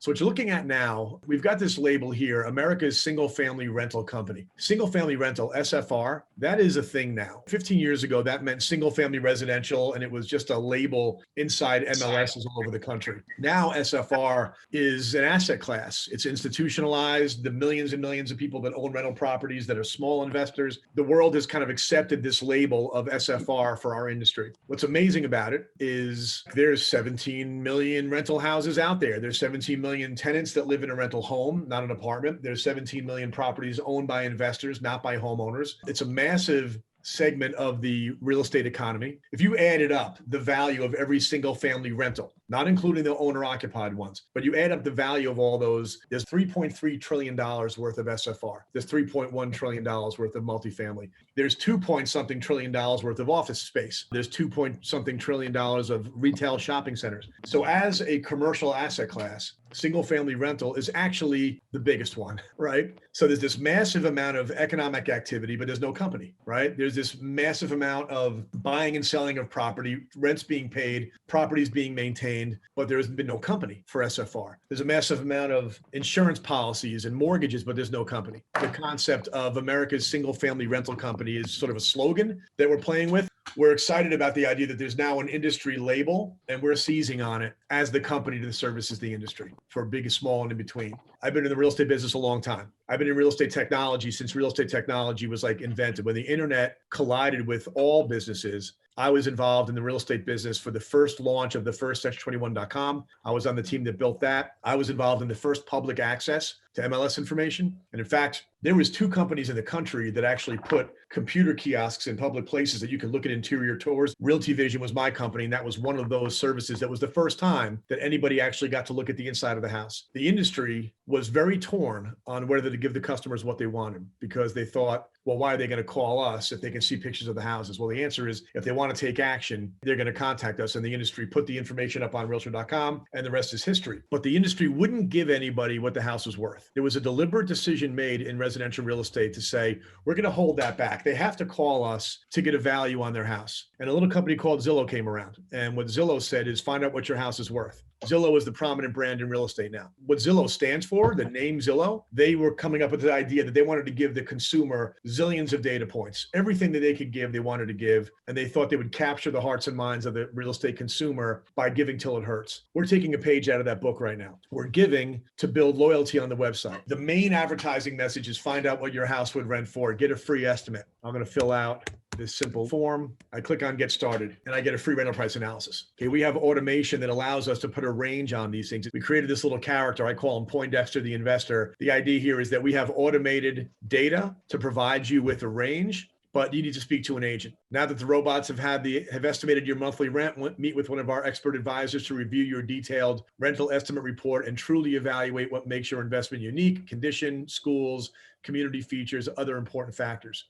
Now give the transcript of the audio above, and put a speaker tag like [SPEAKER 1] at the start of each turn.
[SPEAKER 1] So what you're looking at now, we've got this label here, America's Single Family Rental Company. Single Family Rental, SFR, that is a thing now. 15 years ago, that meant single family residential, and it was just a label inside MLSs all over the country. Now SFR is an asset class. It's institutionalized. The millions and millions of people that own rental properties that are small investors, the world has kind of accepted this label of SFR for our industry. What's amazing about it is there's 17 million rental houses out there. There's 17 million tenants that live in a rental home, not an apartment. There's 17 million properties owned by investors, not by homeowners. It's a massive segment of the real estate economy. If you added up the value of every single family rental, not including the owner occupied ones, but you add up the value of all those, there's $3.3 trillion worth of SFR. There's $3.1 trillion worth of multifamily. There's 2 trillion worth of office space. There's 2 trillion of retail shopping centers. So as a commercial asset class, single family rental is actually the biggest one, right? So there's this massive amount of economic activity, but there's no company, right? There's this massive amount of buying and selling of property, rents being paid, properties being maintained, but there's been no company for SFR. There's a massive amount of insurance policies and mortgages, but there's no company. The concept of America's Single Family Rental Company is sort of a slogan that we're playing with. We're excited about the idea that there's now an industry label, and we're seizing on it as the company that services the industry for big and small and in between. I've been in the real estate business a long time. I've been in real estate technology since real estate technology was like invented. When the internet collided with all businesses, I was involved in the real estate business for the first launch of the first Section21.com. I was on the team that built that. I was involved in the first public access to MLS information. And in fact, there was 2 companies in the country that actually put computer kiosks in public places that you could look at interior tours. Realty Vision was my company, and that was one of those services that was the first time that anybody actually got to look at the inside of the house. The industry was very torn on whether to give the customers what they wanted, because they thought, well, why are they going to call us if they can see pictures of the houses? Well, the answer is if they want to take action, they're going to contact us. And the industry put the information up on Realtor.com, and the rest is history. But the industry wouldn't give anybody what the house was worth. There was a deliberate decision made in residential real estate to say, we're going to hold that back. They have to call us to get a value on their house. And a little company called Zillow came around. And what Zillow said is, find out what your house is worth. Zillow is the prominent brand in real estate now. What Zillow stands for, the name Zillow, they were coming up with the idea that they wanted to give the consumer zillions of data points. Everything that they could give, they wanted to give. And they thought they would capture the hearts and minds of the real estate consumer by giving till it hurts. We're taking a page out of that book right now. We're giving to build loyalty on the website. The main advertising message is find out what your house would rent for. Get a free estimate. I'm going to fill out this simple form. I click on get started and I get a free rental price analysis. Okay, we have automation that allows us to put a range on these things. We created this little character. I call him Poindexter the investor. The idea here is that we have automated data to provide you with a range, but you need to speak to an agent. Now that the robots have estimated your monthly rent, meet with one of our expert advisors to review your detailed rental estimate report and truly evaluate what makes your investment unique: condition, schools, community features, other important factors.